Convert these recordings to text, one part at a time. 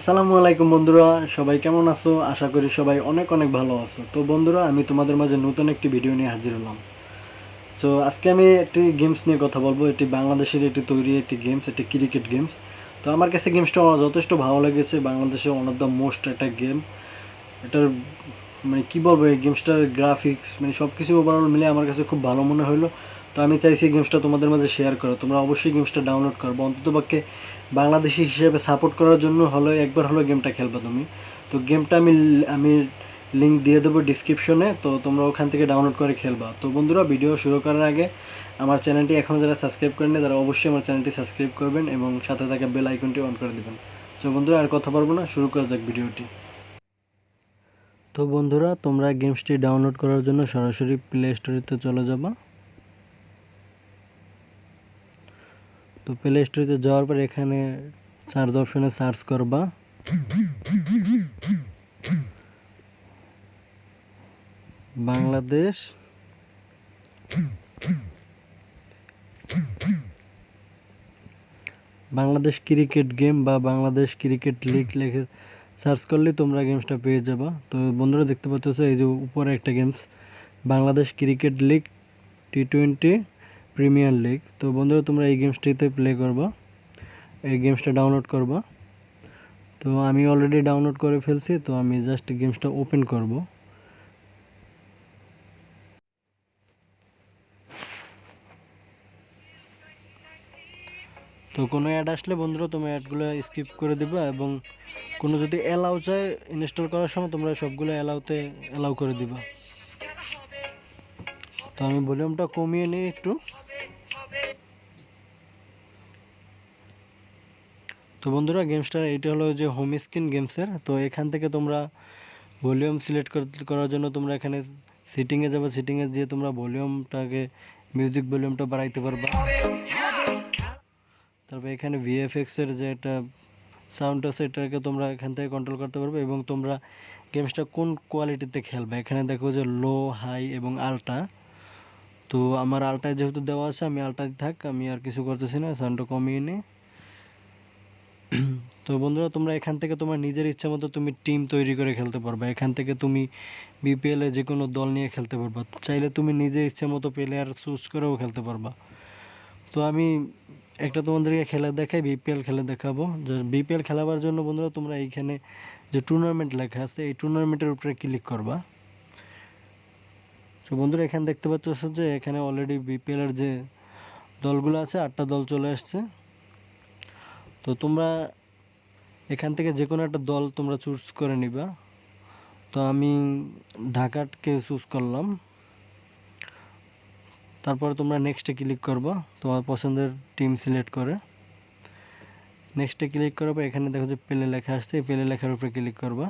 আসসালামু আলাইকুম বন্ধুরা, সবাই কেমন আছো? আশা করি সবাই অনেক অনেক ভালো আছো। তো বন্ধুরা, আমি তোমাদের মাঝে নতুন একটি ভিডিও নিয়ে হাজির হলাম। তো আজকে আমি একটি গেমস নিয়ে কথা বলবো। এটি বাংলাদেশের একটি তৈরি একটি গেমস, একটি ক্রিকেট গেমস। তো আমার কাছে গেমসটা যথেষ্ট ভালো লেগেছে। বাংলাদেশের ওয়ান অফ দ্য মোস্ট একটা গেম। এটার মানে কি বলবো, এই গেমসটার গ্রাফিক্স মানে সব কিছু ওভারঅল মিলে আমার কাছে খুব ভালো মনে হলো। তো আমি চাইছি গেমসটা তোমাদের মাঝে শেয়ার করো। তোমরা অবশ্যই গেমসটা ডাউনলোড করবো, অন্ততপক্ষে বাংলাদেশি হিসেবে সাপোর্ট করার জন্য হলো একবার হলো গেমটা খেলবা তুমি। তো গেমটা আমি লিঙ্ক দিয়ে দেবো ডিসক্রিপশনে, তো তোমরা ওখান থেকে ডাউনলোড করে খেলবা। তো বন্ধুরা, ভিডিও শুরু করার আগে আমার চ্যানেলটি এখনও যারা সাবস্ক্রাইব করেনি তারা অবশ্যই আমার চ্যানেলটি সাবস্ক্রাইব করবেন এবং সাথে থাকা বেল আইকনটি অন করে দেবেন। তো বন্ধুরা, আর কথা বলবো না, শুরু করা যাক ভিডিওটি। তো বন্ধুরা, তোমরা গেমসটি ডাউনলোড করার জন্য সরাসরি প্লে স্টোরেতে চলে যাবা। তো প্লে স্টোরেতে যাওয়ার পর এখানে সার্চ অপশনে সার্চ করবা বাংলাদেশ বাংলাদেশ ক্রিকেট গেম বা বাংলাদেশ ক্রিকেট লিগ লিখে সার্চ করলে তোমরা গেমসটা পেয়ে যাবা। তো বন্ধুরা, দেখতে পাচ্ছ এই যে উপরে একটা games, Bangladesh cricket league T20 premier league. তো বন্ধুরা, তোমরা এই গেমসটিতে প্লে করবা, এই গেমসটা ডাউনলোড করবা। তো আমি অলরেডি ডাউনলোড করে ফেলছি, তো আমি জাস্ট গেমসটা ওপেন করব। তো কোনো অ্যাড আসলে বন্ধুরা তুমি অ্যাডগুলো স্কিপ করে দিবা, এবং কোনো যদি অ্যালাউ চায় ইনস্টল করার সময় তোমরা সবগুলো অ্যালাউ করে দিবা। তো আমি ভলিউমটা কমিয়ে নিই একটু। তো বন্ধুরা, গেমসটা এইটা হলো যে হোম স্ক্রিন গেমসের। তো এখান থেকে তোমরা ভলিউম সিলেক্ট করার জন্য তোমরা এখানে সেটিংয়ে যাবে, সেটিংয়ে গিয়ে তোমরা ভলিউমটাকে মিউজিক ভলিউমটা বাড়াইতে পারবা। তারপর এখানে ভিএফএক্স এর যে একটা সাউন্ড আছে এটাকে তোমরা এখান থেকে কন্ট্রোল করতে পারবে, এবং তোমরা গেমসটা কোন কোয়ালিটিতে খেলবে এখানে দেখো যে লো, হাই এবং আল্ট্রা। তো আমার আল্ট্রায় যেহেতু দেওয়া আছে, আমি আল্ট্রায় থাক, আমি আর কিছু করতেছি না, সাউন্ডটা কমিয়ে নিই। তো বন্ধুরা, তোমরা এখান থেকে তোমার নিজের ইচ্ছা মতো তুমি টিম তৈরি করে খেলতে পারবে। এখান থেকে তুমি বিপিএল এ যে কোনো দল নিয়ে খেলতে পারবা। চাইলে তুমি নিজে ইচ্ছা মতো প্লেয়ার চুজ করেও খেলতে পারবা। তো আমি একটা তোমাদেরকে খেলা দেখাই, বিপিএল খেলে দেখাবো। যে বিপিএল খেলাবার জন্য বন্ধুরা, তোমরা এইখানে যে টুর্নামেন্ট লেখা আছে এই টুর্নামেন্টের উপরে ক্লিক করবা। তো বন্ধুরা, এখানে দেখতে পাচ্ছ যে এখানে অলরেডি বিপিএল এর যে দলগুলো আছে 8টা দল চলে আসছে। তো তোমরা এখান থেকে যে কোনো একটা দল তোমরা চুজ করে নিবা। তো আমি ঢাকাকে চুজ করলাম। তারপরে তোমরা নেক্সটে ক্লিক করবা তোমার পছন্দের টিম সিলেক্ট করে। নেক্সটে ক্লিক করার পর এখানে দেখো যে প্লে লেখা আসছে, এই প্লে লেখার উপরে ক্লিক করবা।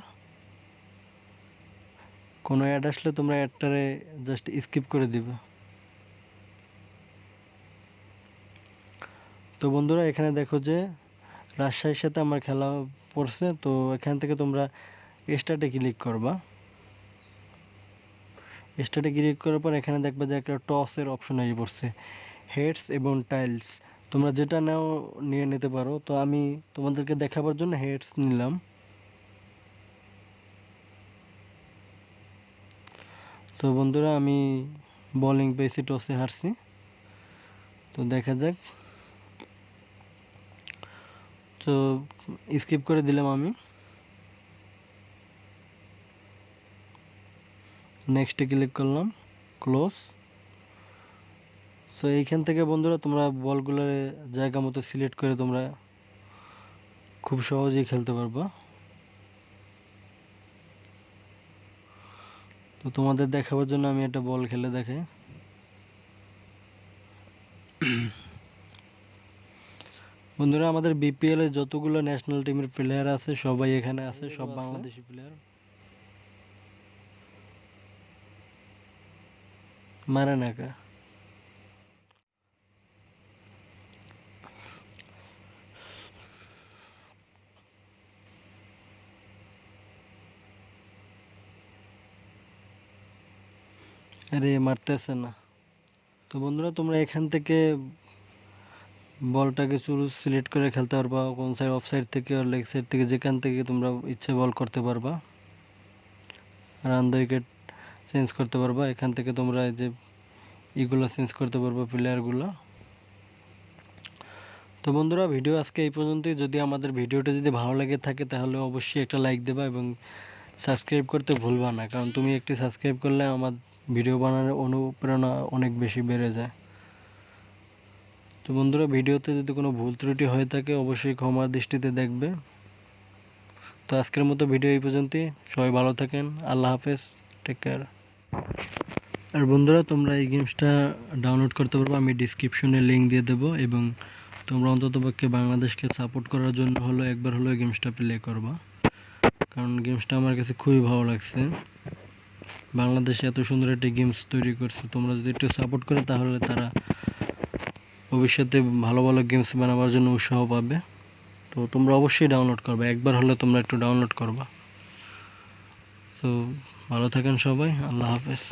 কোনো অ্যাড আসলে তোমরা অ্যাডটারে জাস্ট স্কিপ করে দিবা। তো বন্ধুরা, এখানে দেখো যে রাজশাহীর সাথে আমার খেলা পড়ছে। তো এখান থেকে তোমরা স্টার্টে ক্লিক করবা। স্টার্টে ক্লিক করার পর এখানে দেখবা যে একটা টসের অপশন এসে পড়ছে, হেডস এবং টাইলস। তোমরা যেটা নাও নিয়ে নিতে পারো। তো আমি তোমাদেরকে দেখাবার জন্য হেডস নিলাম। তো বন্ধুরা, আমি বোলিং পেয়েছি, টসে হারছি। তো দেখা যাক। তো স্কিপ করে দিলাম আমি। নেক্সটে ক্লিক করলাম, ক্লোজ। সো এইখান থেকে বন্ধুরা তোমরা বলগুলোর জায়গা মতো সিলেক্ট করে তোমরা খুব সহজেই খেলতে পারবা। তো তোমাদের দেখাবার জন্য আমি একটা বল খেলে দেখাই। বন্ধুরা, আমাদের বিপিএল এ যতগুলো ন্যাশনাল টিমের প্লেয়ার আছে সবাই এখানে আছে, সব বাংলাদেশি প্লেয়ার। মারে নাকা। আরে মারতেছে না। তো বন্ধুরা, তোমরা এখান থেকে বলটাকে শুরু সিলেক্ট করে খেলতে পারবা, কোন সাইড অফ সাইড থেকে আর লেগ সাইড থেকে যেখান থেকে তোমরা ইচ্ছে বল করতে পারবা। রান দ্য উইকেট চেঞ্জ করতে পারবা, এখান থেকে তোমরা এই যে ইগুলো চেঞ্জ করতে পারবা প্লেয়ারগুলো। তো বন্ধুরা ভিডিও আজকে এই পর্যন্তই। যদি আমাদের ভিডিওটা যদি ভালো লেগে থাকে তাহলে অবশ্যই একটা লাইক দেবা এবং সাবস্ক্রাইব করতে ভুলবা না, কারণ তুমি একটি সাবস্ক্রাইব করলে আমার ভিডিও বানানোর অনুপ্রেরণা অনেক বেশি বেড়ে যায়। তো বন্ধুরা ভিডিওতে যদি কোনো ভুল ত্রুটি হয়ে থাকে অবশ্যই ক্ষমার দৃষ্টিতে দেখবে। তো আজকের মতো ভিডিও এই পর্যন্তই। সবাই ভালো থাকেন, আল্লাহ হাফেজ, টেক কেয়ার। আর বন্ধুরা তোমরা এই গেমসটা ডাউনলোড করতে পারবে, আমি ডিসক্রিপশনে লিঙ্ক দিয়ে দেবো। এবং তোমরা অন্ততপক্ষে বাংলাদেশকে সাপোর্ট করার জন্য হলো একবার হলো গেমসটা প্লে করবা, কারণ গেমসটা আমার কাছে খুবই ভালো লাগছে। বাংলাদেশে এত সুন্দর একটা গেমস তৈরি করছে, তোমরা যদি একটু সাপোর্ট করো তাহলে তারা ভবিষ্যতে ভালো ভালো গেমস বানাবার জন্য উৎসাহ পাবে। তো তোমরা অবশ্যই ডাউনলোড করবে, একবার হলে তোমরা একটু ডাউনলোড করবা। তো ভালো থাকেন সবাই, আল্লাহ হাফেজ।